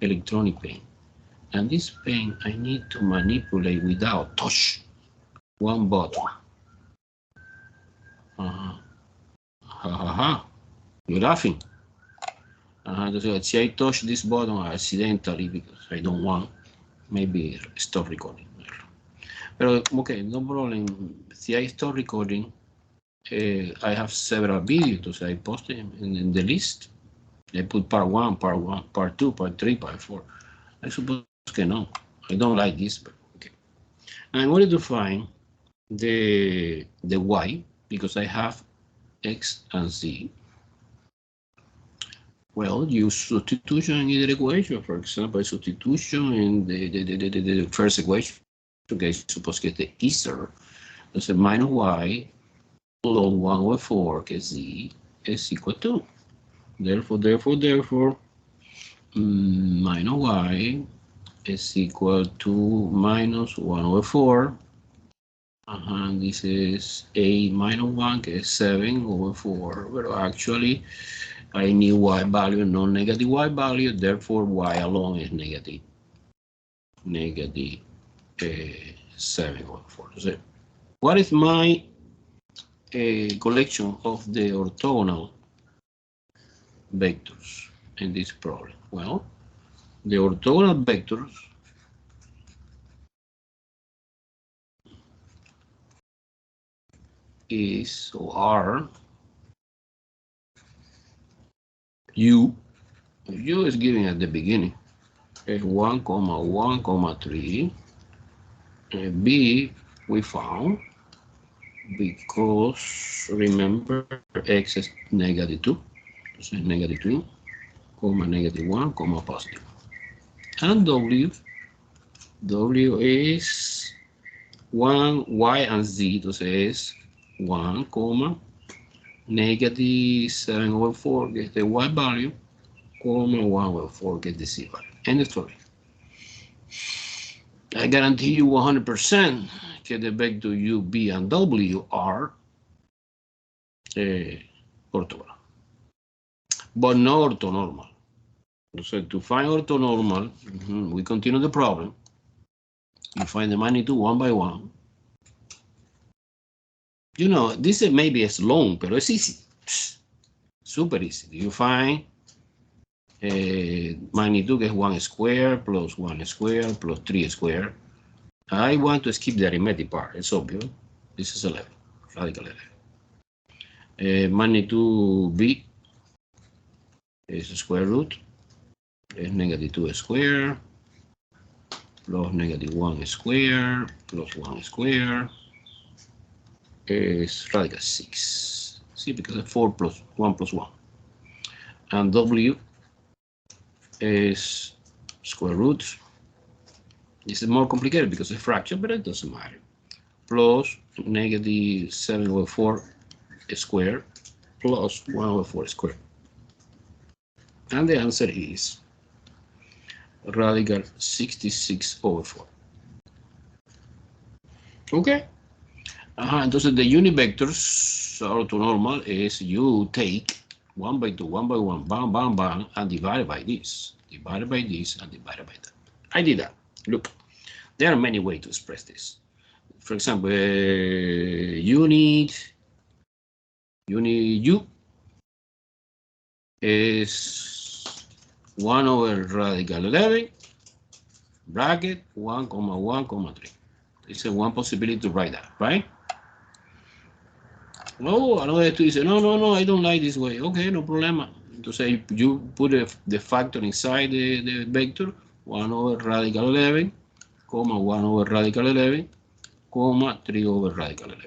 electronic pen. And this pen I need to manipulate without touch one button. Ha ha ha. You're laughing. So si I touch this button accidentally because I don't want, maybe stop recording. Pero okay, no problem. Si I stop recording, I have several videos, entonces I post them in the list. I put part 1, part 2, part 3, part 4. I suppose que no. I don't like this, but okay. I wanted to find the y because I have x and z. Well, use substitution in either equation. For example, substitution in the first equation. Okay, suppose que este easier. Entonces, minus y plus 1 over 4, que z is equal to. Therefore, minus y is equal to minus 1 over 4. This is 8 minus 1, que is 7 over 4. But actually, I need y value, non-negative y value. Therefore, y alone is negative. Negative 7 over 4. So, what is my collection of the orthogonal vectors in this problem? Well, the orthogonal vectors is or are u is given at the beginning is 1, 1, 3. B we found because remember x is negative 2, so negative 2, comma negative 1, comma positive. And w is 1, y and z, entonces es 1, comma negative 7 over 4, que es the y value, comma 1 over 4, que es the z value. End of story. I guarantee you 100% que the vector u, b, and w are orthogonal, but not orthonormal. So to find orthonormal, we continue the problem. You find the magnitude one by one. You know, this maybe is long, but it's easy. Super easy. You find magnitude is 1 squared plus 1 squared plus 3 squared. I want to skip the arithmetic part. It's obvious. This is 11, radical 11. Magnitude b is square root. Is negative 2 squared plus negative 1 squared plus 1 squared is radical 6. See, because it's 4 plus 1 plus 1. And w is square root. This is more complicated because it's a fraction, but it doesn't matter. Plus negative 7 over 4 squared plus 1 over 4 squared. And the answer is radical 66 over 4. Okay. Entonces, the unit vectors orthonormal is you take 1 by 2, 1 by 1, bam, bam, bam, and divide by this, divided by this, and divided by that. I did that. Look, there are many ways to express this. For example, unit u is 1 over radical 11, bracket 1, 1, 3. It's a one possibility to write that, right? Oh, another two says, no, I don't like this way. Okay, no problema. Entonces, you put the factor inside the vector, 1 over radical 11, comma 1 over radical 11, comma 3 over radical 11.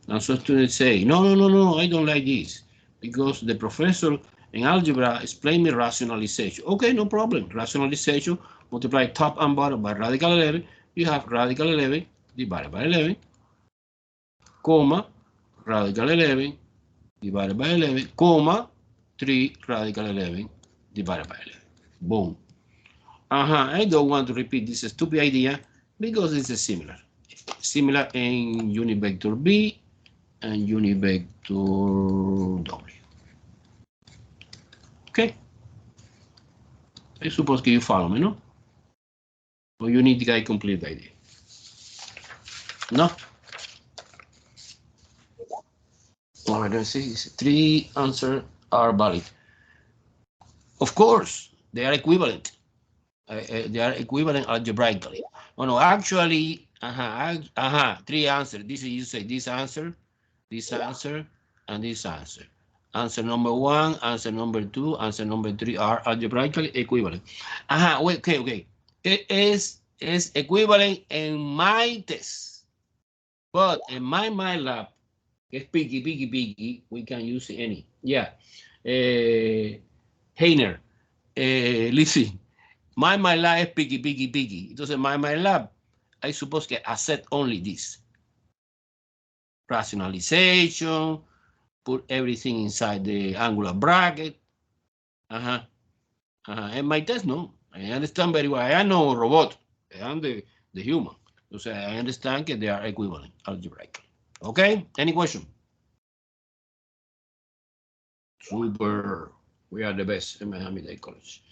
And so students say, no, I don't like this, because the professor in algebra explained me rationalization. Okay, no problem. Rationalization, multiply top and bottom by radical 11, you have radical 11 divided by 11, comma, radical 11 divided by 11, comma, 3 radical 11 divided by 11. Boom. I don't want to repeat this stupid idea because it's similar. Similar in unit vector B and unit vector W. Okay. I suppose que you follow me, no? Or you need to get complete the idea? No? All right, let's see. 3 answers are valid. Of course, they are equivalent. They are equivalent algebraically. Oh, no, actually, 3 answers. This is, you say this answer, and this answer. Answer number 1, answer number 2, answer number 3 are algebraically equivalent. Wait, okay. It is equivalent in my test, but in my MATLAB, it's picky, we can use any. Yeah. Heiner, listen. My MATLAB is picky. Entonces, my MATLAB, I suppose que accept only this. Rationalization, put everything inside the angular bracket. And my test, no. I understand very well. I am no robot. I am the human. So I understand that they are equivalent algebraically. Okay? Any question? Super. We are the best in Miami-Dade College.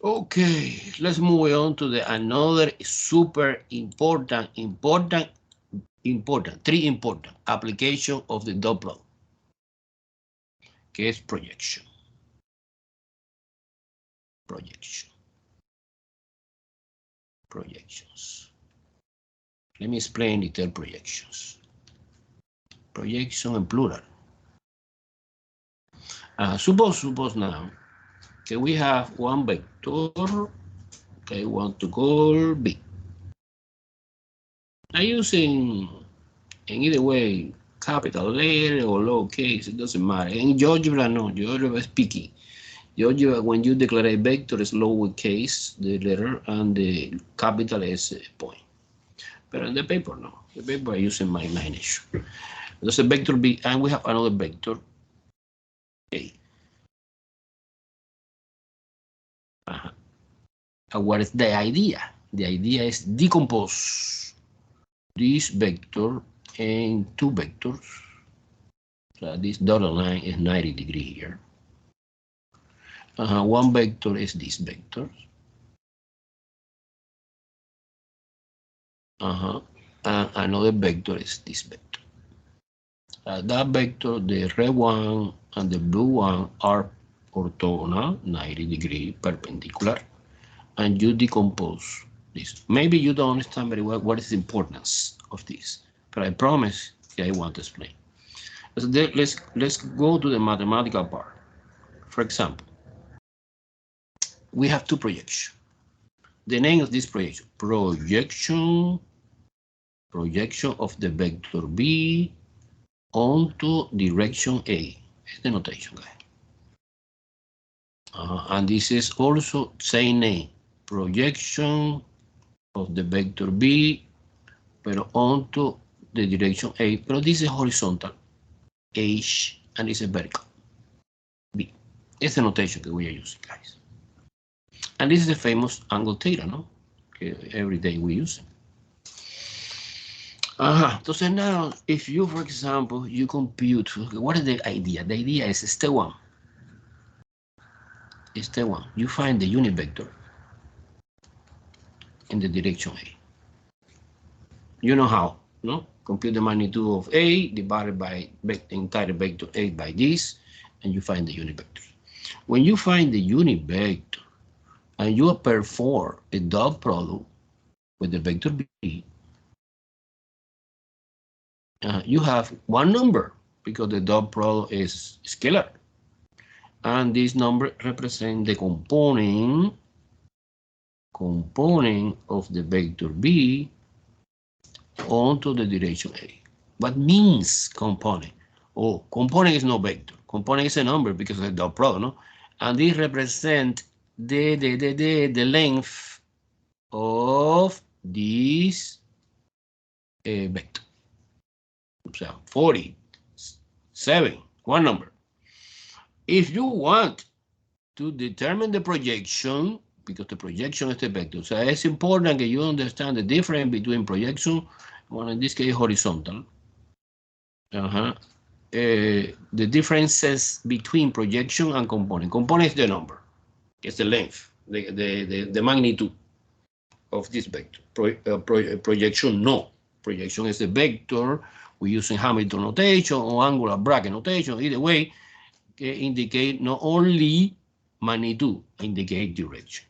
Okay, let's move on to another super important, 3 important application of the dot law, que es projection. Projections. Let me explain little projections. Projection in plural. Suppose now that we have one vector, okay, want to call B. I'm using, in either way, capital letter or lowercase, it doesn't matter. In GeoGebra, no, GeoGebra is picky. GeoGebra, when you declare a vector, is lowercase, the letter, and the capital is a point. But in the paper, no. The paper I'm using my imagination. There's a vector B, and we have another vector A. What is the idea? The idea is decompose this vector in 2 vectors. So this dotted line is 90 degrees here. One vector is this vector. And another vector is this vector. That vector, the red one and the blue one are orthogonal, 90 degree perpendicular, and you decompose this. Maybe you don't understand very well what is the importance of this, but I promise I want to explain. So let's go to the mathematical part. For example, we have 2 projections. The name of this projection, projection of the vector B onto direction A. It's the notation, guys. And this is also same name, projection of the vector B, pero onto the direction A. Pero this is horizontal, H, and this is vertical, B. It's the notation that we are using, guys. And this is the famous angle theta, no? Every day we use it. So now, if you, for example, you compute, what is the idea? The idea is step 1. Step 1, you find the unit vector in the direction A. You know how, no? Compute the magnitude of A divided by the entire vector A by this, and you find the unit vector. When you find the unit vector, and you perform a dot product with the vector B, you have one number because the dot product is scalar. And this number represents the component of the vector B onto the direction A. What means component? Oh, component is no vector. Component is a number because of the dot product, no? And this represents the length of this vector. So 47, one number. If you want to determine the projection, because the projection is the vector, so it's important that you understand the difference between projection, well, in this case horizontal. The differences between projection and component. Component is the number, it's the length. the magnitude of this vector. Projection, no. Projection is the vector. We're using Hamilton notation or angular bracket notation. Either way, indicate not only magnitude, indicate direction.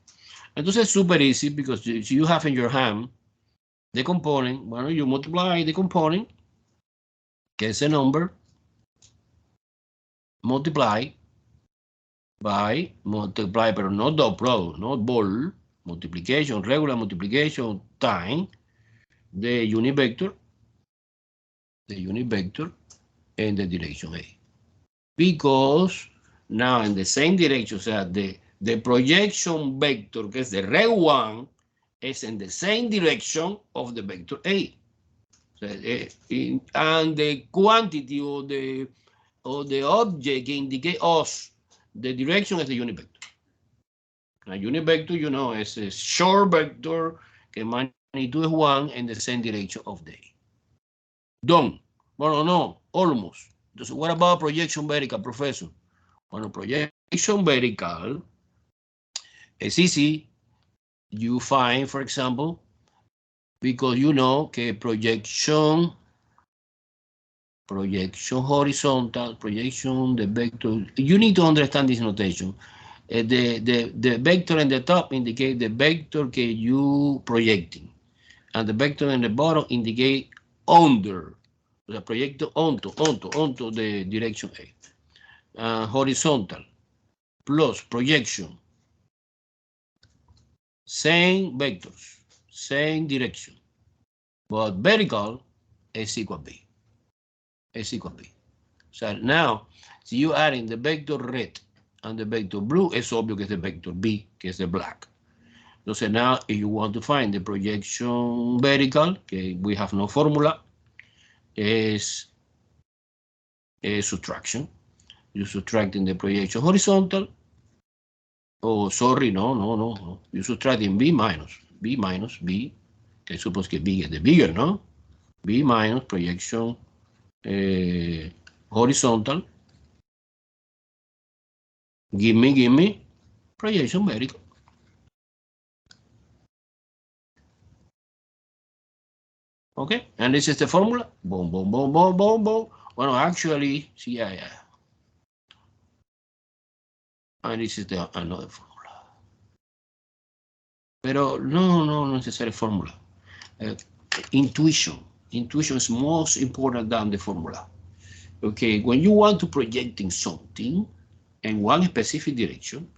Entonces, super easy because you have in your hand the component. Bueno, you multiply the component, que es a number, multiply, pero not dot product, not ball, multiplication, regular multiplication, time, the unit vector, and the direction A. Because now in the same direction, o sea, the projection vector, que es the red one, is in the same direction of the vector A. So, and the quantity of the object indicate us the direction is the unit vector. A unit vector, you know, is a short vector que magnitude is 1 in the same direction of the A. Done. Well, no, almost. Entonces, what about projection vertical, professor? Bueno, projection vertical is easy. You find, for example, because you know que projection horizontal, projection, the vector. You need to understand this notation. The vector in the top indicate the vector que you projecting, and the vector in the bottom indicate under. The proyecto onto the direction A. Horizontal plus projection. Same vectors, same direction. But vertical is equal B. So now, si you add in the vector red and the vector blue, es obvio que es the vector B, que es the black. Entonces now, if you want to find the projection vertical, que we have no formula, is subtraction. You subtracting the projection horizontal. Oh, sorry, no. You subtracting B minus, B, que suppose que B is the bigger, no? B minus projection horizontal. Give me projection vertical. Okay, and this is the formula. Boom. Well, actually, see, yeah. And this is another formula. Pero no necessary formula. Intuition is most important than the formula. Okay, when you want to projecting something in one specific direction,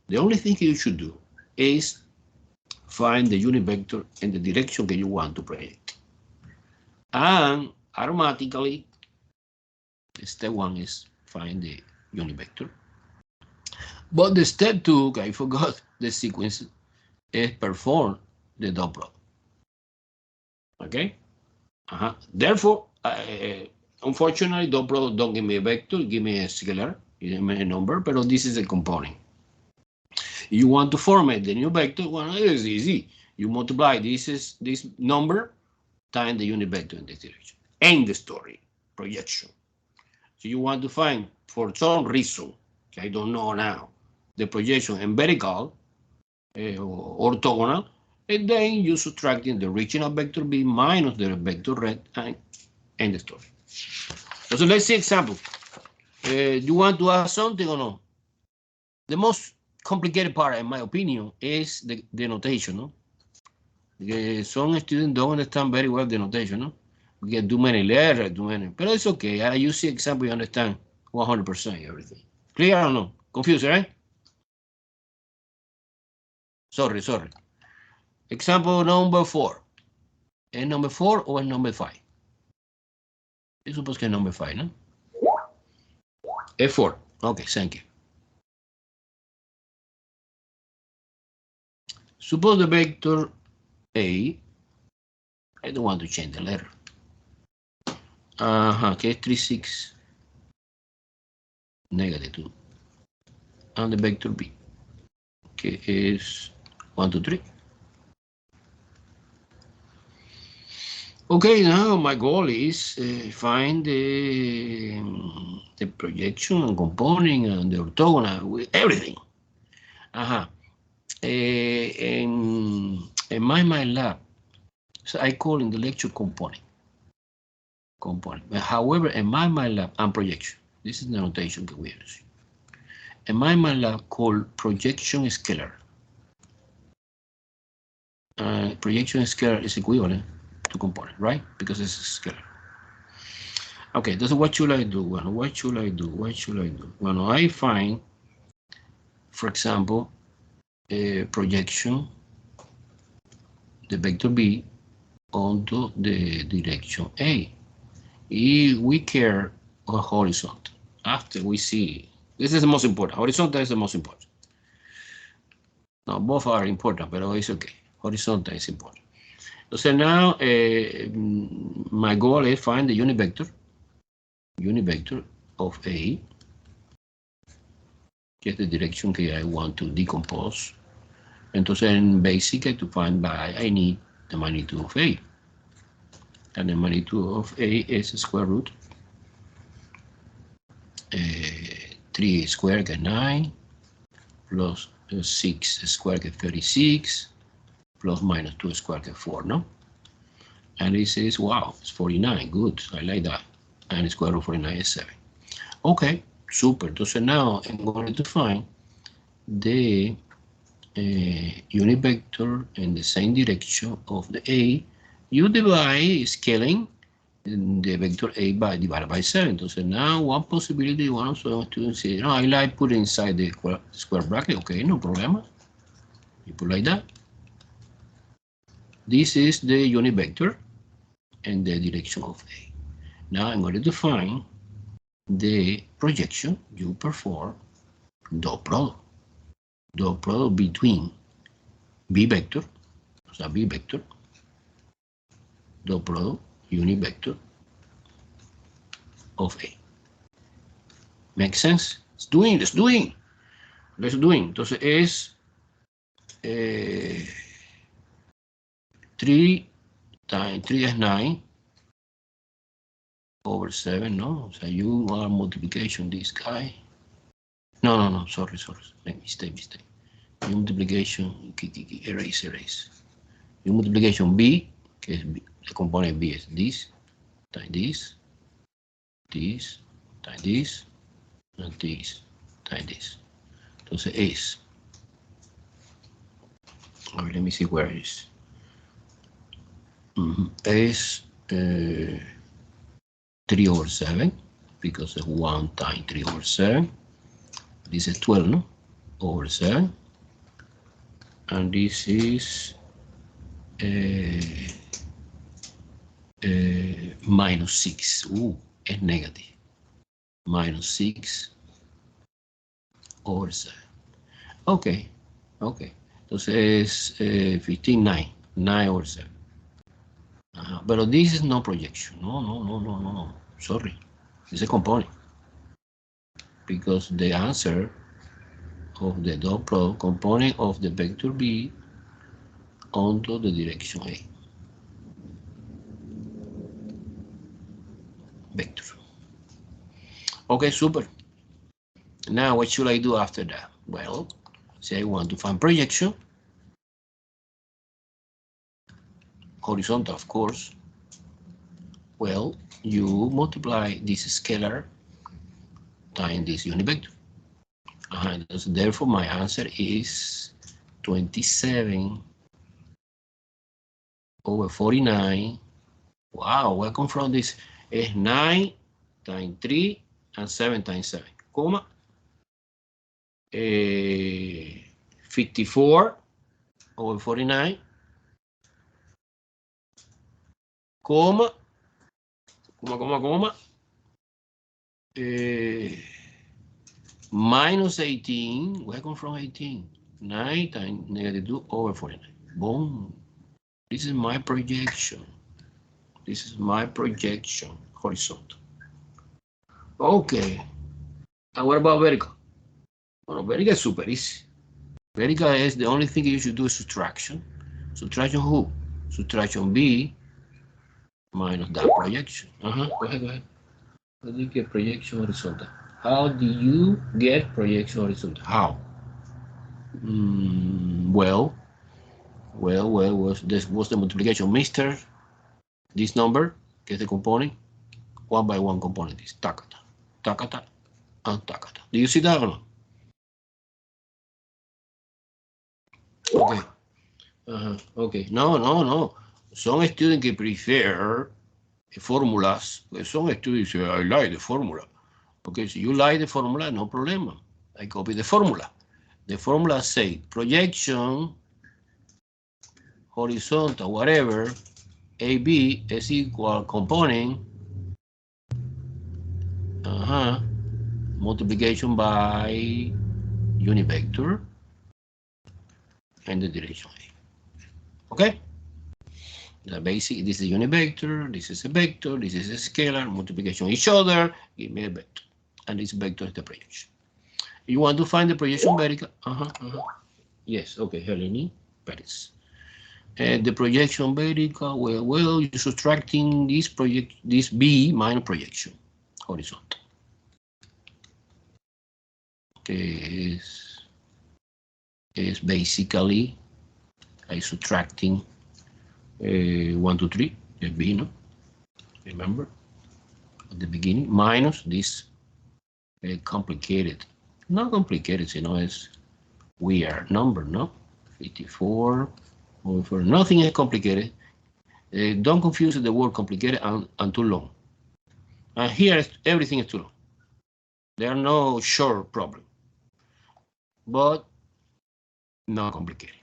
the only thing you should do is find the unit vector in the direction that you want to project. And automatically, step 1 is find the unit vector. But the step 2, I forgot the sequence, is perform the dot product. Okay? Therefore, unfortunately, dot product don't give me a vector, give me a scalar, give me a number, but this is a component. You want to format the new vector, well, it is easy. You multiply this number times the unit vector in this direction. End the story, projection. So you want to find, for some reason, I don't know now, the projection in vertical, orthogonal, and then you subtracting the original vector B minus the vector red and end the story. So let's see example. You want to add something or no? The most complicated part, in my opinion, is the notation, no? Some students don't understand very well the notation, no? We get too many letters, but it's okay. You see example, you understand 100% everything. Clear or no? Confused, right? Sorry. Example number 4. ¿Es number 4 o es number 5? Yo suppose que es number 5, ¿no? Es 4. Okay, thank you. Suppose the vector A, I don't want to change the letter. Que es 3, 6, -2. And the vector B, que es 1, 2, 3. Okay, now my goal is find the projection and component and the orthogonal with everything. in my MATLAB, so I call in the lecture component. However, in my MATLAB and projection, this is the notation that we are using. In my MATLAB called projection scalar. Projection scalar is equivalent to component, right? Because it's scalar. Okay, so what should I do? Well, what should I do? What should I do? Well, I find, for example, a projection, the vector B onto the direction A. If we care about horizontal, after we see, this is the most important. Horizontal is the most important. Now, both are important, but it's okay. Horizontal is important. So now, my goal is find the unit vector of A, que es the direction que I want to decompose. Entonces, en basic, to find by, I need the magnitude of A. And the magnitude of A is square root 3 squared get 9, plus 6 squared get 36, plus minus 2 squared get 4, no? And this is, wow, it's 49, good, I like that. And square root 49 is 7. Okay, super. So now I'm going to find the unit vector in the same direction of the A. You divide scaling the vector A by divided by 7. So now one possibility, one of students say, no, I like put inside the square bracket. Okay, no problem. You put like that. This is the unit vector and the direction of A. Now I'm going to find the projection. You perform dot product between B vector, so B vector, dot product, unit vector of A. Make sense? Let's doing. Entonces es 3 times 3 is 9 over 7, no? So you are multiplication this guy. No, sorry. Mistake. Your multiplication, erase. Your multiplication B, que es B, the component B is this, times this, times this, and this, times this. Entonces es, let me see where it is. Es 3 over 7, because it's 1 times 3 over 7. This is 12, no? Over 7. And this is minus 6. It's negative. Minus 6 over 7. Okay. Entonces 15, 9 over 7. But this is no projection. No. Sorry. It's a component. Because the answer of the dot product component of the vector B onto the direction A. Vector. Okay, super. Now what should I do after that? Well, say I want to find projection. Horizontal, of course. Well, you multiply this scalar times this unit vector. Therefore, my answer is 27 over 49. Wow, where come from this? Is 9 times 3 and 7 times 7, comma 54 over 49, comma minus 18. Where come from 18? 9 times negative 2 over 49. Boom. This is my projection. Horizontal. Okay. And what about vertical? Well, vertical is super easy. Vertical is the only thing you should do is subtraction. Subtraction who? Subtraction B minus that projection. Go ahead. How do you get projection horizontal? How do you get projection horizontal? How? Well, what's the multiplication, Mister? This number, que es the component, one by one component is takata, takata, and takata. Do you see that or not? Okay. Okay. No. Some students que prefer formulas. Some students say, I like the formula. Okay, so you like the formula, no problem. I copy the formula. The formula say projection, horizontal, whatever, AB is equal component, multiplication by unit vector and the direction A. Okay? The basic, this is a unit vector, this is a vector, this is a scalar, multiplication each other, give me a vector. And this vector is the projection. You want to find the projection vertical? Yes, okay, Helene Perez. The projection vertical, well, you're subtracting this B minus projection, horizontal. Is basically subtracting 1, 2, 3, the B, no? Remember? At the beginning, minus this complicated, not complicated, you know, it's weird number, no? 54 over, nothing is complicated. Don't confuse the word complicated and too long. And here, everything is too long. There are no short problem, but not complicated.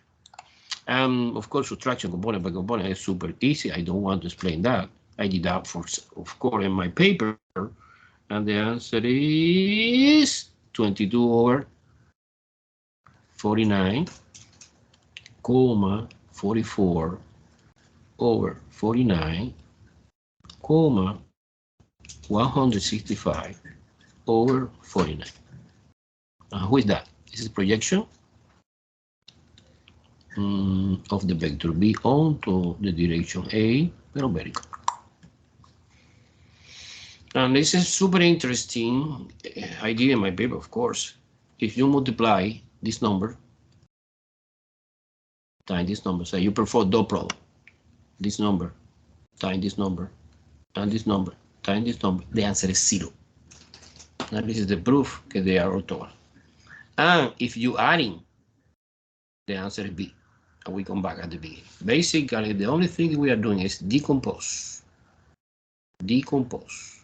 And of course, subtraction component by component is super easy. I don't want to explain that. I did that for, of course, in my paper. And the answer is 22 over 49, 44 over 49, 165 over 49. Who is that? This is projection of the vector B onto the direction A, pero vertical. And this is super interesting idea in my paper, of course. If you multiply this number times this number, so you perform dot product, this number times this number, and this number times this number, the answer is 0. And this is the proof that they are orthogonal. And if you adding, the answer is B. And we come back at the beginning. Basically, the only thing we are doing is decompose. Decompose.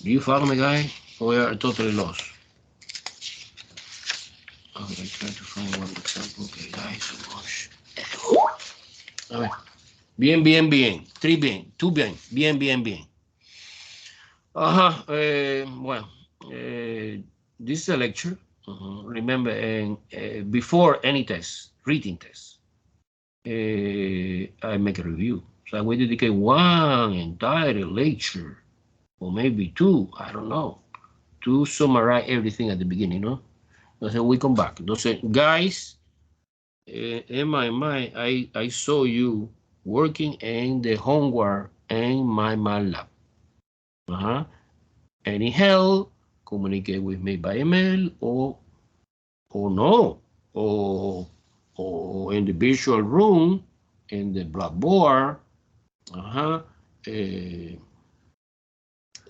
Do you follow me, guys? Or we are totally lost? Okay, try to find one example. Okay, guys, gosh. A ver. Bien. 3 bien. 2 bien. Bien. Well, this is a lecture. Remember, before any test, written test, I make a review. So I will dedicate one entire lecture, or maybe 2, I don't know, to summarize everything at the beginning, no? So we come back. Entonces, guys, in my mind, I saw you working in the homework in my lab. Any help, communicate with me by email or no, or in the virtual room, in the blackboard.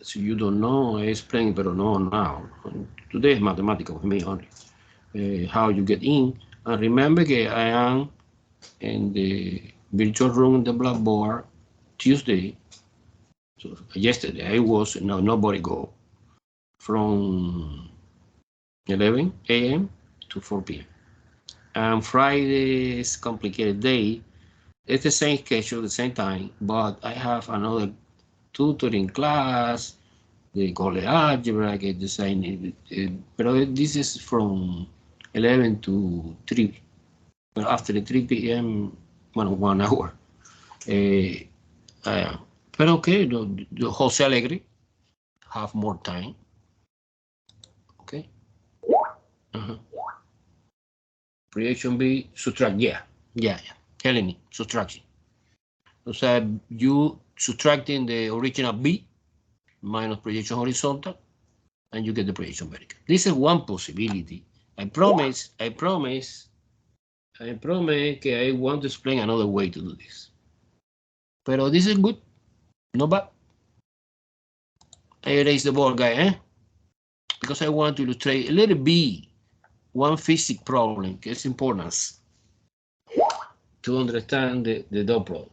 So you don't know, I explain, but no now. Today is mathematics with me only. How you get in. And remember that I am in the virtual room in the blackboard Tuesday. So yesterday I was, nobody go from 11 a.m. to 4 p.m. And Friday is complicated day. It's the same schedule, the same time, but I have another tutoring class. They call it algebra, I get the same. But this is from 11 to 3. But after the 3 p.m., 1 hour. But okay, the Jose Alegre have more time. Okay. Projection B, subtract, yeah. Telling me, subtraction. So you subtracting the original B minus projection horizontal and you get the projection vertical. This is one possibility. I promise that I want to explain another way to do this. But this is good, not bad. I erase the board, guy, because I want to illustrate a little bit one physics problem, que es importance to understand the dot product.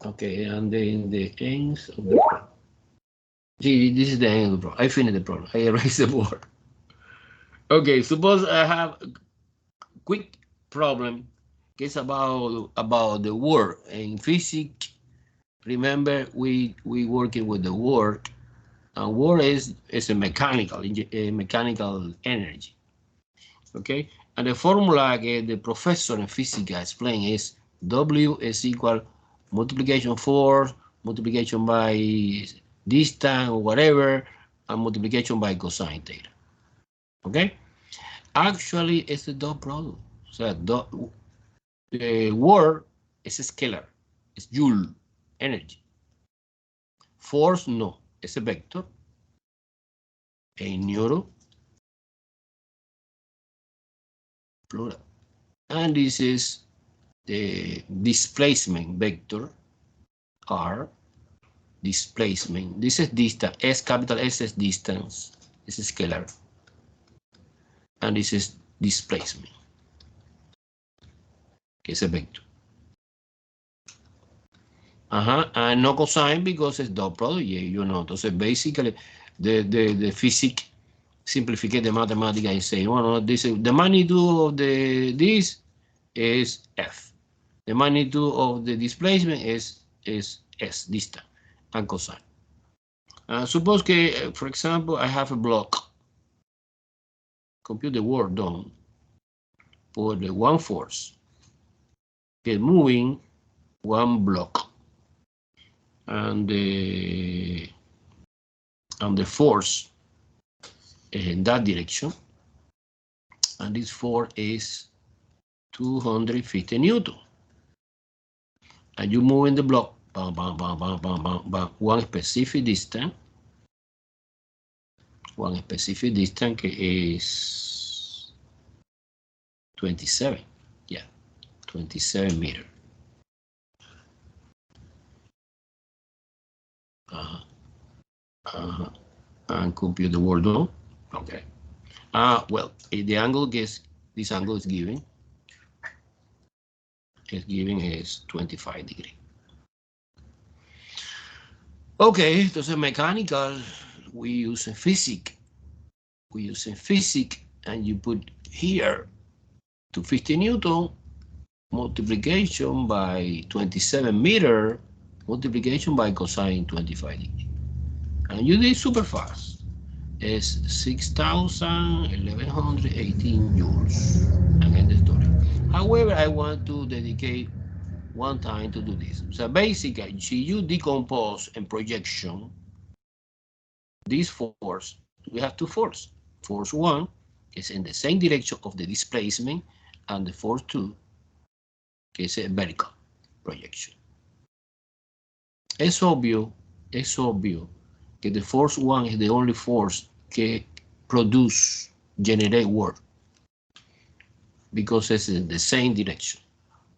Okay, and then the ends of the problem. See, this is the end of the problem. I finished the problem. I erased the board. Okay, suppose I have a quick problem. It's about the work in physics. Remember, we working with the work, and work is a mechanical energy. Okay, and the formula the professor in physics explained is W is equal multiplication force, multiplication by distance or whatever, and multiplication by cosine theta. Okay, actually it's the dot product. So the work is a scalar, it's joule energy. Force, no, it's a vector, a Newton, plural. And this is the displacement vector, R, displacement. This is distance, S, capital S is distance, this is scalar. And this is displacement, que es a vector. And no cosine because it's dot product, yeah, you know. Entonces, basically, the physics simplify the mathematics and say, well, this is the magnitude of this is F. The magnitude of the displacement is S, distance, and cosine. Suppose que, for example, I have a block. Compute the work done for the one force. Get moving one block. And the force in that direction, and this force is 250 Newton. And you move in the block, bam, bam, bam, bam, bam, bam, bam, one specific distance is 27, yeah, 27 meters. And compute the work done. Okay. Well, the angle this angle is given. Is 25 degrees. Okay, entonces mechanical, we use in physics. And you put here 250 Newton multiplication by 27 meter multiplication by cosine 25 degrees. And you did super fast. It's 6,1118 joules. And end the story. However, I want to dedicate one time to do this. So basically, if you decompose in projection this force, we have two forces. Force 1 is in the same direction of the displacement, and the force 2 is a vertical projection. Es obvio que the force 1 is the only force que generate work, because it's in the same direction.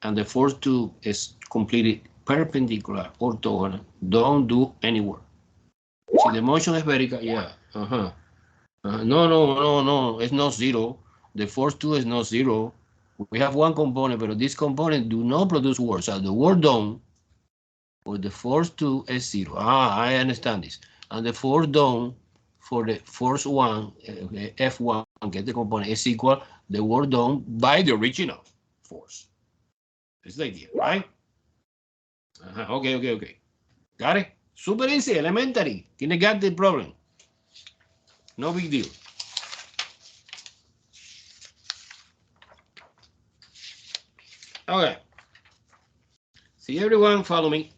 And the force 2 is completely perpendicular, orthogonal, don't do any work. See, the motion is vertical, yeah, no, it's not zero. The force 2 is not zero. We have one component, but this component do not produce work. So the work done for the force 2 is 0. I understand this. And the force done for the force 1, F1, get the component, is equal the work done by the original force. That's the idea, right? Okay. Got it? Super easy, elementary. Didn't get the problem. No big deal. Okay. See, everyone, follow me.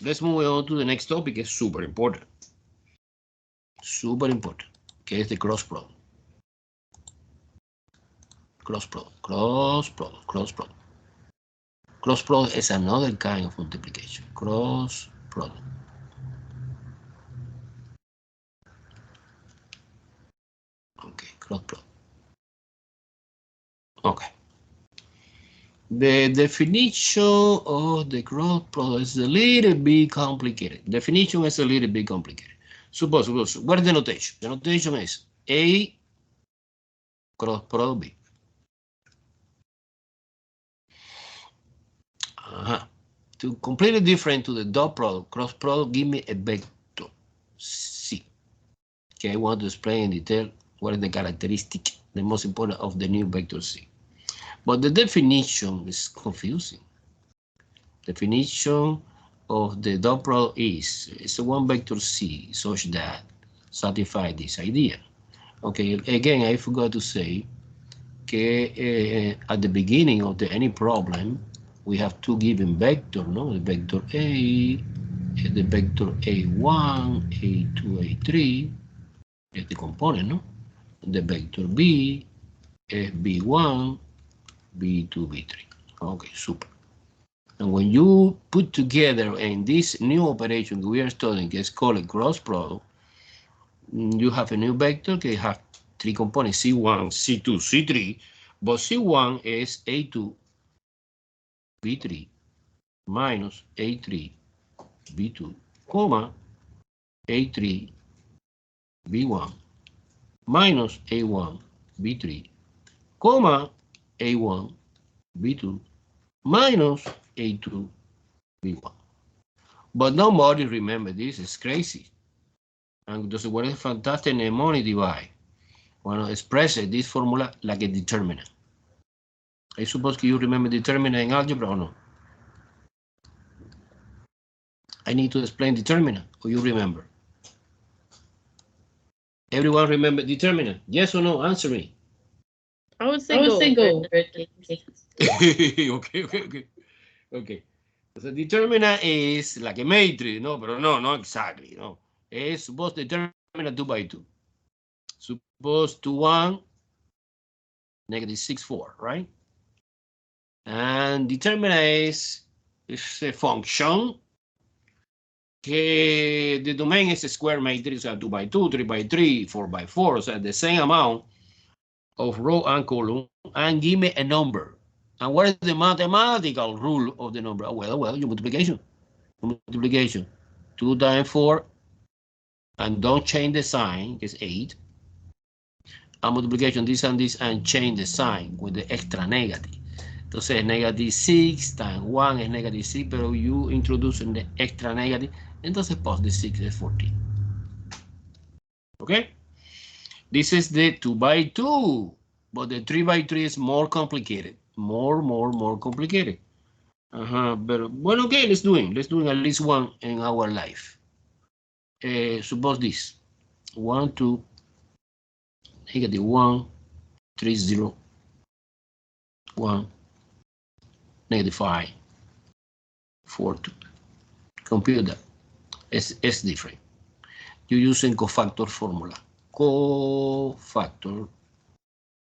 Let's move on to the next topic. It's super important. Que es the cross product. Cross product is another kind of multiplication. Cross product. Okay, cross product. Okay. The definition of the cross product is a little bit complicated. Definition is a little bit complicated. Suppose, what is the notation? The notation is A cross product B. To completely different to the dot product, cross product, give me a vector C. Okay, I want to explain in detail what is the characteristic, the most important of the new vector C. But the definition is confusing. Definition of the dot product is it's a one vector C such that satisfy this idea. Okay, again, I forgot to say at the beginning of any problem, we have two given vectors, no? The vector A, the vector A1, A2, A3, is the component, no? The vector B, B1, B2, B3. Okay, super. And when you put together in this new operation we are studying, it's called cross product, you have a new vector that have three components, C1, C2, C3, but C1 is A2, B3 minus A3, B2, comma, A3, B1 minus A1, B3, comma, A1, B2 minus A2, B1. But nobody remember this, it's crazy. And entonces, what is fantastic mnemonic device? Bueno, express this formula like a determinant. I suppose you remember determinant in algebra or no? I need to explain determinant, or you remember? Everyone remember determinant? Yes or no? Answer me. I would say go. Okay. So determinant is like a matrix, no, but no, not exactly, no. It's supposed to determine 2 by 2. Suppose 2, 1, negative 6, 4, right? And determinant is a function que the domain is a square matrix, 2 by 2, 3 by 3, 4 by 4, so the same amount of row and column, and give me a number. And what is the mathematical rule of the number? Well, your multiplication. 2 times 4, and don't change the sign, it's 8. And multiplication, this and this, and change the sign with the extra negative. Entonces, negative 6 times 1 is negative 6, pero you introduce the extra negative, entonces positive 6 is 14. Okay? This is the 2 by 2, but the 3 by 3 is more complicated. More complicated. But well, okay, let's do it. Let's do at least one in our life. Suppose this 1, 2, negative 1, 3, 0, 1, negative 5, 4, 2. Compute that. It's different. You're using cofactor formula. Cofactor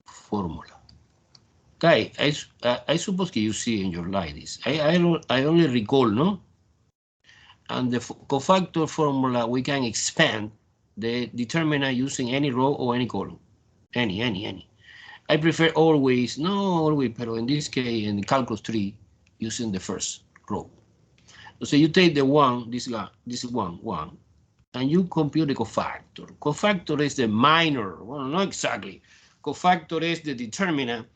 formula. Okay, I suppose you see in your slide this. I only recall, no? And the cofactor formula, we can expand the determinant using any row or any column. Any. I prefer always, but in this case, in calculus 3, using the first row. So you take the 1, this is 1, and you compute the cofactor. Cofactor is the minor, well, not exactly. Cofactor is the determinant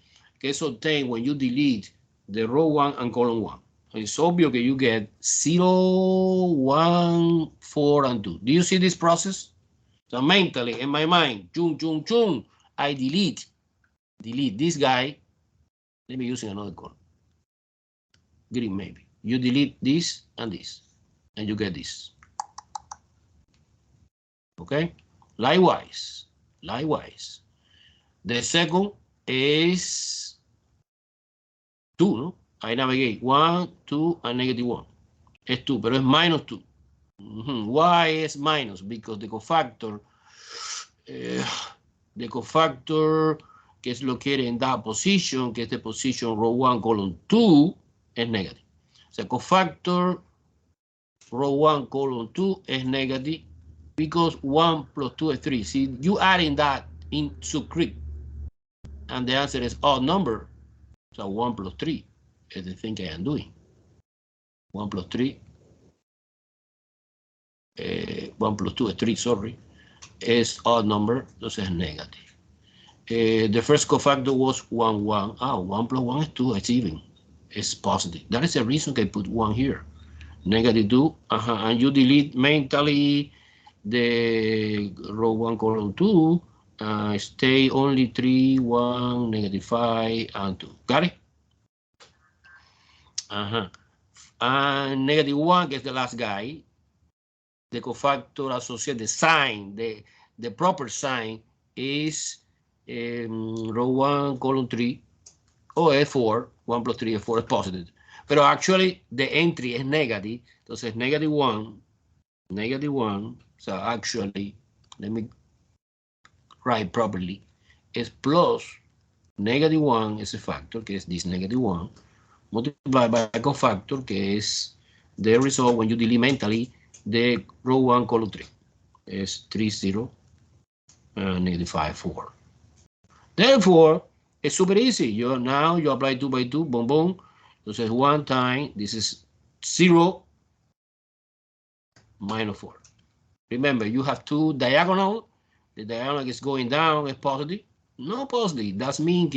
que is obtained when you delete the row 1 and column 1. It's obvious that you get 0, 1, 4, and 2. Do you see this process? So mentally, in my mind, chung, I delete this guy. Let me use another color. Green, maybe. You delete this, and you get this. Okay? Likewise. The second is 2, no? I navigate 1, 2, and negative 1. It's 2, pero es minus 2. Why is minus? Because the cofactor que es located in that position, que es the position row 1, column 2, is negative. So cofactor row 1, column 2 is negative because 1 plus 2 is 3. See, you adding that in subscript, and the answer is odd number. So 1 plus 3 is the thing I am doing. 1 plus 3, 1 plus 2 is 3, sorry, is odd number, entonces es negative. The first cofactor was 1, 1. 1 plus 1 is 2, it's even. It's positive. That is the reason I put 1 here. Negative 2, and you delete mentally the row 1, column 2, stay only 3, 1, negative 5, and 2. Got it? And negative 1 gets the last guy. The cofactor associated, the sign, the proper sign is row 1, column 3, or F4, 1 plus 3, F4 is positive. Pero actually, the entry is negative. Entonces, negative 1, so actually, let me write properly, is plus negative 1 is a factor, que es this negative 1, multiplied by a cofactor, que es the result when you delete mentally the row 1, column 3. Is 3, 0, negative 5, 4. Therefore, it's super easy. Now you apply 2 by 2, boom, boom. Entonces, 1 time, this is 0 minus 4. Remember, you have two diagonal. The diagonal is going down, is positive. No positive. That means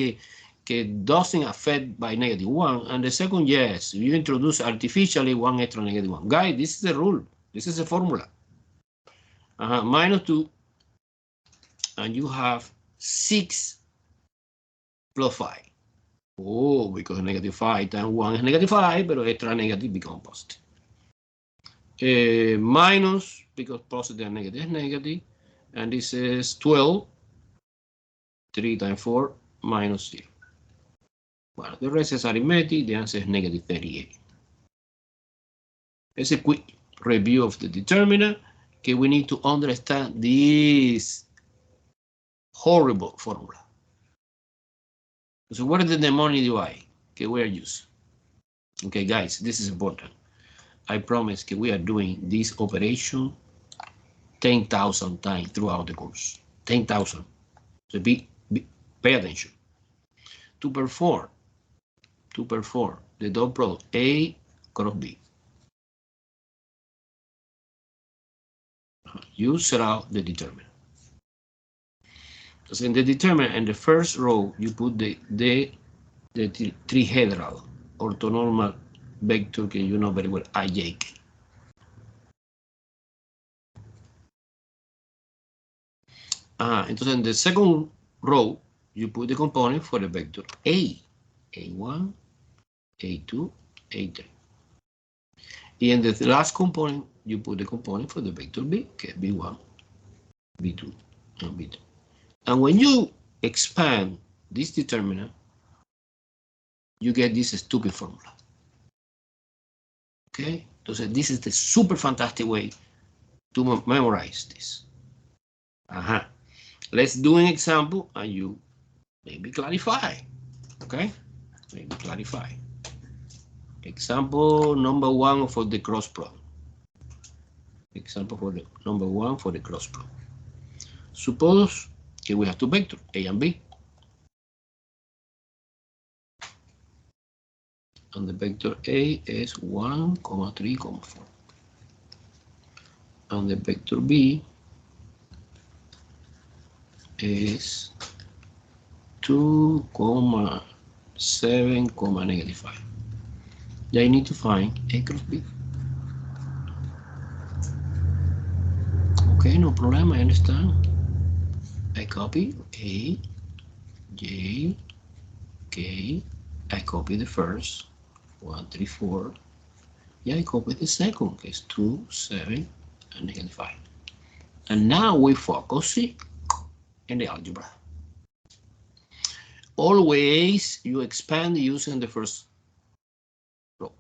que doesn't affect by negative 1. And the second, yes, you introduce artificially 1 extra negative 1. Guys, this is the rule. This is the formula. Minus 2. And you have 6 plus 5. Oh, because negative 5 times 1 is negative 5, but extra negative becomes positive. Minus, because positive and negative is negative, and this is 12, 3 times 4, minus 0. Well, the rest is arithmetic, the answer is negative 38. It's a quick review of the determinant. Okay, we need to understand this horrible formula. So what is the money divide? Okay, we are using. Okay, guys, this is important. I promise that we are doing this operation 10,000 times throughout the course. 10,000. So pay attention. To perform the dot product A cross B, you set out the determinant. So in the determinant, in the first row, you put the trihedral orthonormal vector that you know very well, IJ. Entonces in the second row, you put the component for the vector A, A1, A2, A3. And the last component, you put the component for the vector B, que es B1, B2, and B3. And when you expand this determinant, you get this stupid formula. Okay? So this is the super fantastic way to memorize this. Let's do an example and you maybe clarify. Okay? Maybe clarify. Example number 1 for the cross product. Example for the number 1 for the cross product. Suppose that we have two vectors, A and B. And the vector A is 1, 3, 4. And the vector B is 2, 7, negative 5. I need to find A cross B. Okay, no problem, I understand. I copy A, J, K. I copy the first, 1, 3, 4. Yeah, I copy the second, que es 2, 7, and negative 5. And now we focus in the algebra. Always you expand using the first row.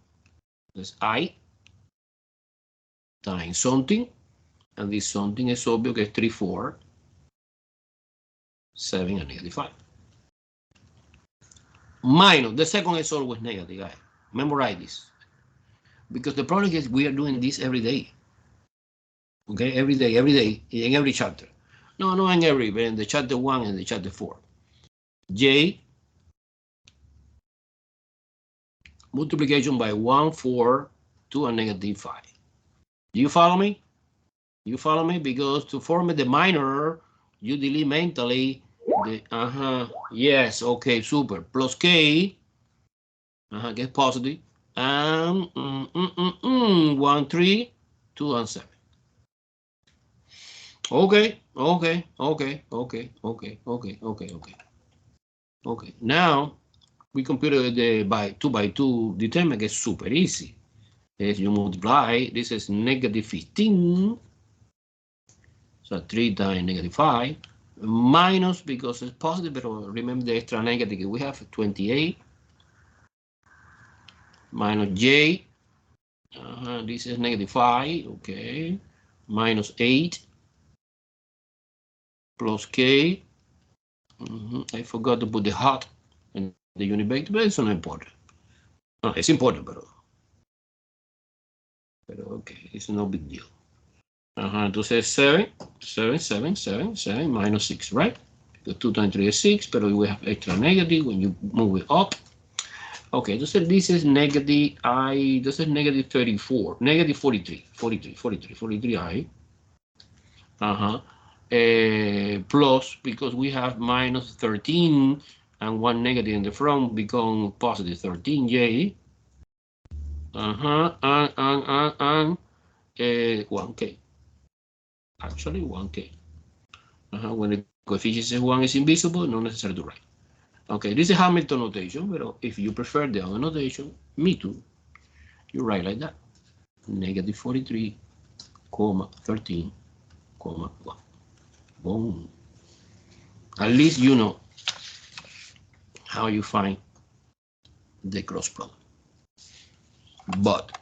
That's I times something, and this something is obvious, que es 3, 4, 7, and negative 5. Minus, the second is always negative, guys. Memorize this. Because the problem is we are doing this every day. Okay, every day, in every chapter. No, no in every, but in the chapter 1 and the chapter 4. J multiplication by 1, 4 to a negative 5. Do you follow me? You follow me? Because to form the minor, you delete mentally the, yes, okay, super. Plus K, get positive. And 1, 3, 2, and 7. Okay. Now we computed the by 2 determinant is super easy. If you multiply, this is negative 15. So 3 times negative 5 minus, because it's positive, but remember the extra negative we have 28 minus J. This is negative 5, okay, minus 8 plus K. I forgot to put the hot in the unit vector, but it's not important. No, it's important, but okay, it's no big deal. Entonces 7 minus 6, right? Because 2 times 3 is 6, but we have extra negative when you move it up. Okay, entonces this is negative I, this is negative 34, negative 43 I. Plus, because we have minus 13 and one negative in the front, become positive 13J. And 1K. Actually, 1K. When the coefficient is 1 is invisible, not necessary to write. Okay, this is Hamilton notation, but if you prefer the other notation, me too, you write like that. Negative 43, 13, 1. Boom. At least you know how you find the cross product. But,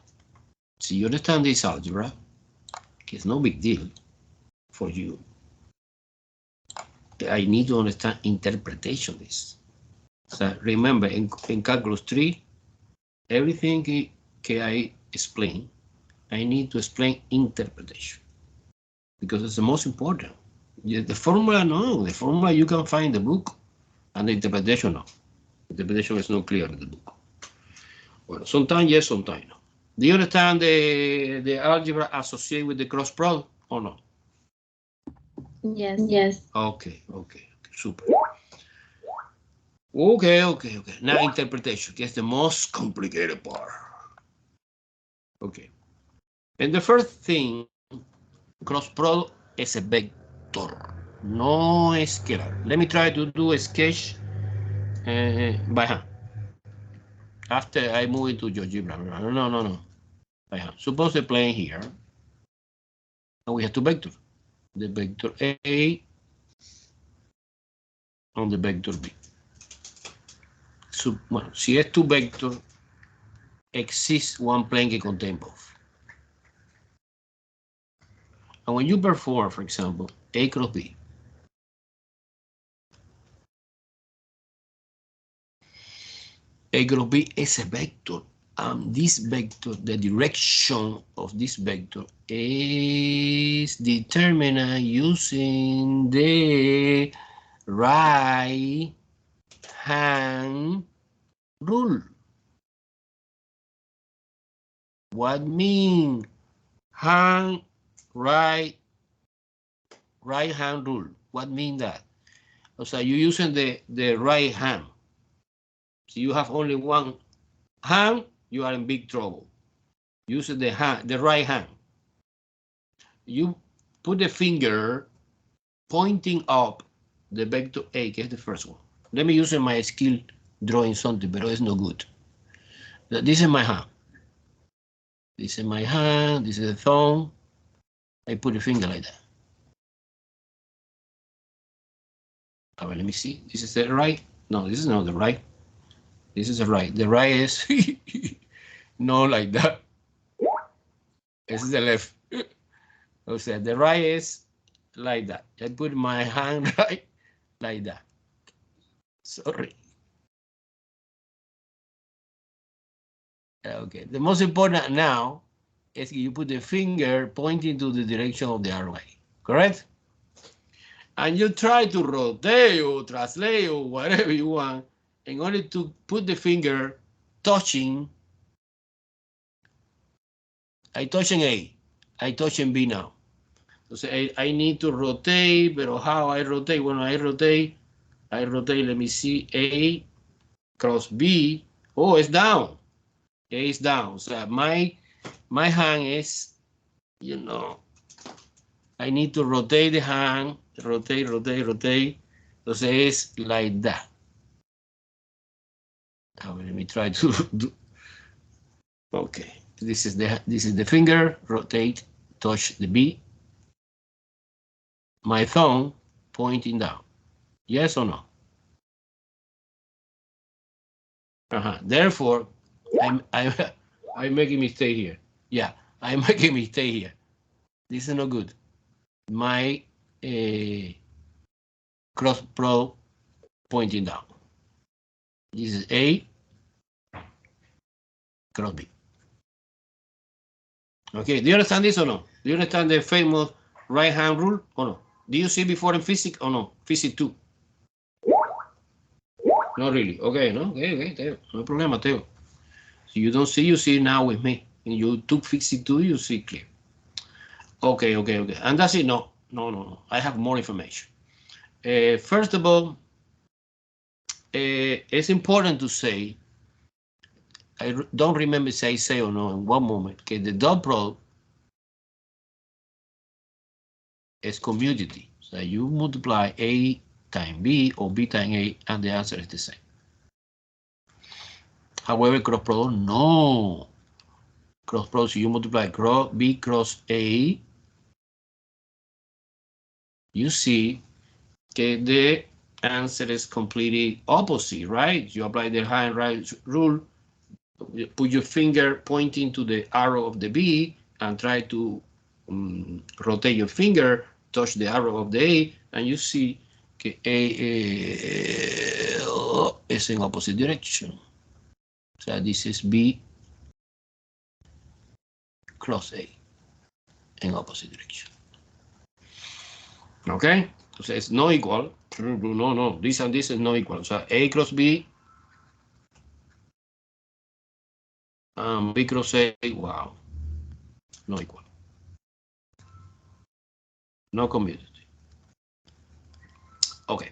see, you understand this algebra, it's no big deal for you. I need to understand interpretation of this. So remember, in calculus 3, everything I explain, I need to explain interpretation, because it's the most important. The formula, no, the formula you can find in the book, and the interpretation, no. Interpretation is not clear in the book. Well, sometimes yes, sometimes no. Do you understand the algebra associated with the cross product or no? Yes. Okay, super. Okay. Now interpretation, that's the most complicated part. Okay. And the first thing, cross product is a vector, no scalar. Let me try to do a sketch by hand. After I move into GeoGebra. No. By hand. Suppose the plane here, and we have two vectors. The vector A and the vector B. So, bueno, si es tu vector, exists one plane que contain both. And when you perform, for example, A cross B, A cross B is a vector, and this vector, the direction of this vector is determined using the right hand rule. What mean right hand rule? What mean that? So you're using the right hand. So you have only one hand, you are in big trouble. Use the right hand. You put the finger pointing up the vector A, que es the first one. Let me use my skill drawing something, but it's no good. This is my hand. This is my hand, this is the thumb. I put the finger like that. Let me see. This is the right. No, this is not the right. This is the right. The right is no like that. This is the left. So the right is like that. I put my hand right like that. Sorry. Okay. The most important now is you put the finger pointing to the direction of the arrow. Correct? and you try to rotate or translate or whatever you want in order to put the finger touching. I touching A, I touching B now. So I need to rotate, but how I rotate? When I rotate, let me see, A cross B. Oh, it's down. A is down. So my hand is, you know, I need to rotate the hand, rotate. Entonces es like that. Now let me try to do. Okay, this is the finger. Rotate, touch the B. My thumb pointing down. Yes or no? Therefore, I'm making mistake here. Yeah, I'm making mistake here. This is not good. My cross pro pointing down. This is A, cross B. Okay, do you understand this or no? Do you understand the famous right hand rule or no? Do you see before in physics or no? Physics 2. Not really. Okay, no? Okay, Teo. No problema, Teo. So you don't see, you see now with me. And you took physics 2, you see clear. Okay. And that's it? No. I have more information. First of all, it's important to say, I don't remember if I say or no in one moment, okay, the dot product is commutative. So you multiply A times B or B times A, and the answer is the same. However, cross product, no. Cross product, so you multiply B cross A, you see that the answer is completely opposite, right? You apply the high and right rule, you put your finger pointing to the arrow of the B and try to rotate your finger, touch the arrow of the A, and you see that A is in opposite direction. So this is B cross A in opposite direction. Okay? So it's not equal. No. This and this is not equal. So A cross B and B cross A, wow. No equal. No commutative. Okay.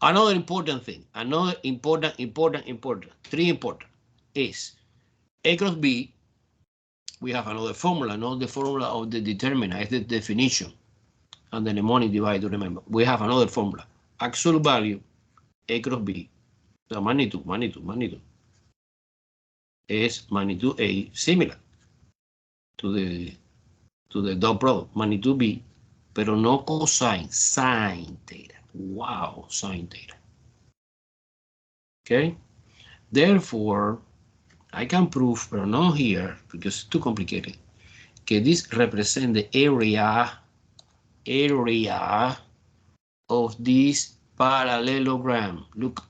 Another important thing, three important is A cross B. We have another formula, not the formula of the determinant, it's the definition and the mnemonic divider, remember. We have another formula, absolute value, A cross B, the magnitude, is magnitude A similar to the dot product, magnitude B, pero no cosine, sine theta. Wow, sine theta. Okay, therefore, I can prove, but not here because it's too complicated, that this represents the area of this parallelogram. Look,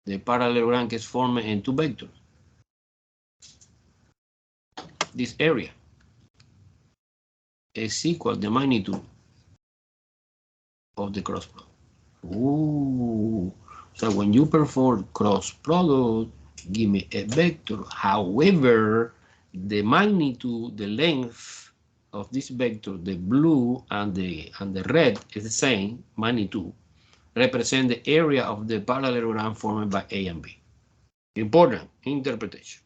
the parallelogram is formed in two vectors. This area is equal to the magnitude of the cross product. Ooh. So when you perform cross product, give me a vector. However, the magnitude, the length of this vector, the blue and the red is the same magnitude, represent the area of the parallelogram formed by A and B. Important interpretation.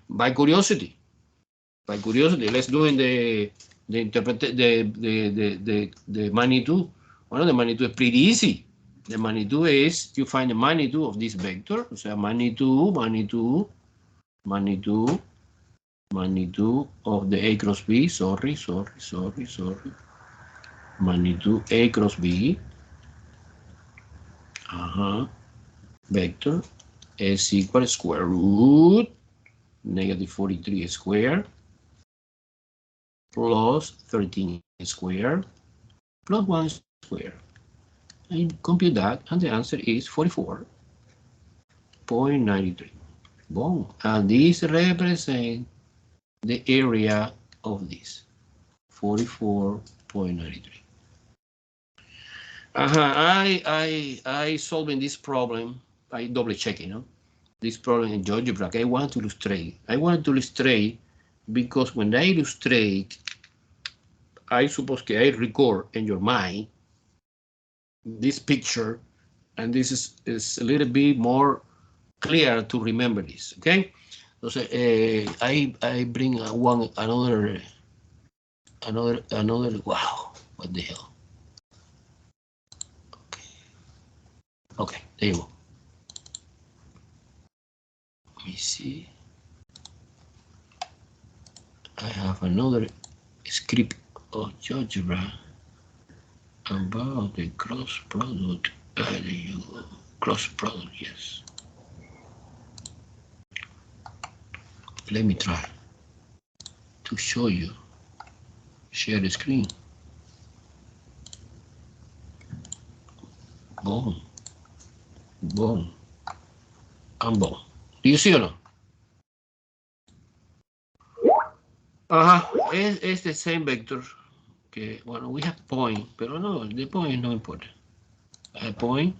By curiosity, let's do in the magnitude. Well, the magnitude is pretty easy. The magnitude is, you find the magnitude of this vector. So magnitude of the A cross B, sorry. Magnitude A cross B, vector is equal to square root -43 squared plus 13 squared plus 1 squared. I compute that, and the answer is 44.93. Boom. And this represents the area of this, 44.93. I solving this problem. I double checking, this problem in GeoGebra. I want to illustrate. I want to illustrate because when I illustrate, I suppose I record in your mind this picture, and this is a little bit more clear to remember this. Okay, so I bring another. Wow, what the hell? Okay, there you go. Let me see. I have another script of GeoGebra about the cross product. There you go. Cross product, yes. Let me try to show you. Share the screen. Boom. Boom. And boom. Do you see or no? It's the same vector. Okay, well, we have point, but no, the point is not important. I have point.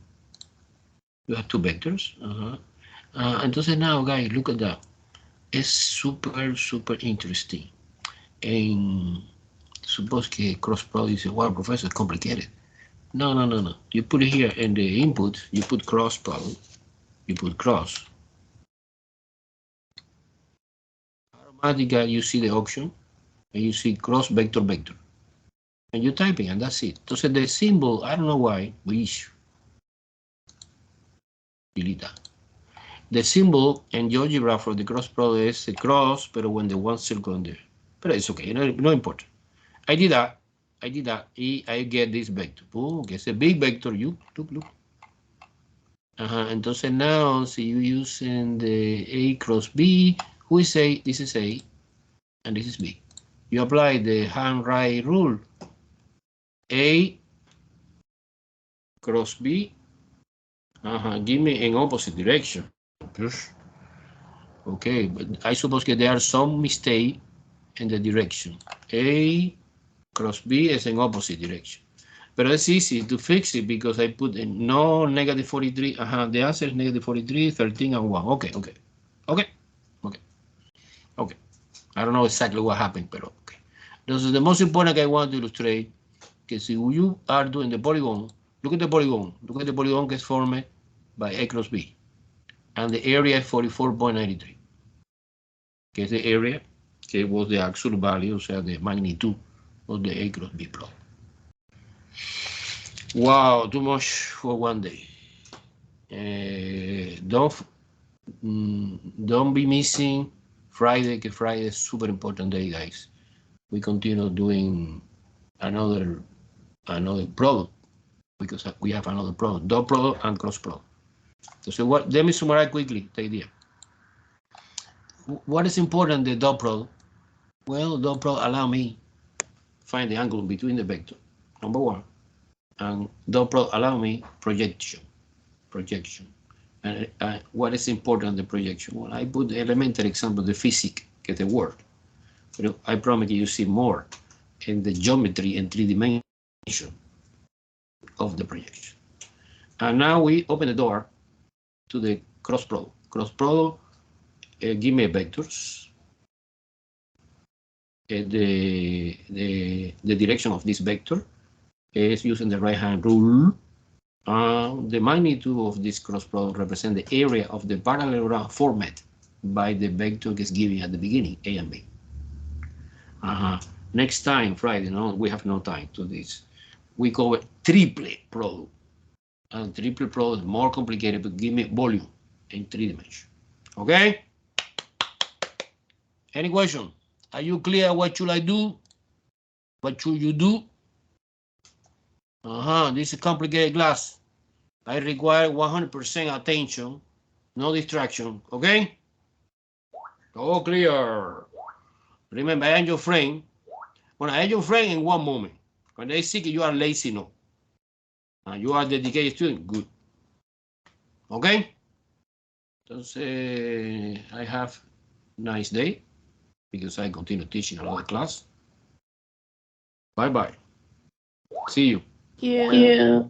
You have two vectors. Entonces now, guys, look at that. It's super interesting. And suppose que cross product is, wow, professor, it's complicated. No. You put it here in the input, you put cross product, you put cross. Automatically, you see the option, and you see cross vector. And you type it, and that's it. Entonces, the symbol, I don't know why, delete that. The symbol in GeoGebra for the cross product is a cross, but when the one circle in there. But it's okay, no important. I did that. I get this vector. Boom, it's a big vector. Look. Entonces now, si you using the A cross B, who is A? This is A, and this is B. You apply the hand-right rule. A cross B. Give me in opposite direction. Okay, but I suppose that there are some mistake in the direction. A cross B is in opposite direction. But it's easy to fix it because I put in no negative 43. The answer is negative 43, 13, and 1. Okay. I don't know exactly what happened, but okay. This is the most important I want to illustrate. Because if you are doing the polygon, look at the polygon. Look at the polygon gets formed by A cross B. And the area is 44.93. Que es the area, que was the actual value, o sea, the magnitude of the A cross B plot. Wow, too much for one day. Don't be missing Friday, because Friday is super important day, guys. We continue doing another product because we have another product, dot product and cross product. So let me summarize quickly the idea. What is important, the dot product? Well, dot product allow me find the angle between the vector, number one, and dot product allow me projection. And what is important, the projection? Well, I put the elementary example, the physics, get the word. But I promise you see more in the geometry and 3 dimension of the projection. And now we open the door to the cross product. Cross product, give me vectors. The direction of this vector is using the right-hand rule. The magnitude of this cross product represents the area of the parallelogram formed by the vector is given at the beginning, A and B. Next time, Friday, we have no time to this. We call it triple product. And triple product is more complicated, but give me volume in 3 dimensions. Okay? Any question? Are you clear what should I do? What should you do? This is complicated class. I require 100% attention, no distraction, okay? All clear. Remember, I am your friend. When I am your friend in one moment. When they see you are lazy, no. And you are dedicated student, good. Okay? Entonces, I have a nice day because I continue teaching another class. Bye-bye. See you. Yeah.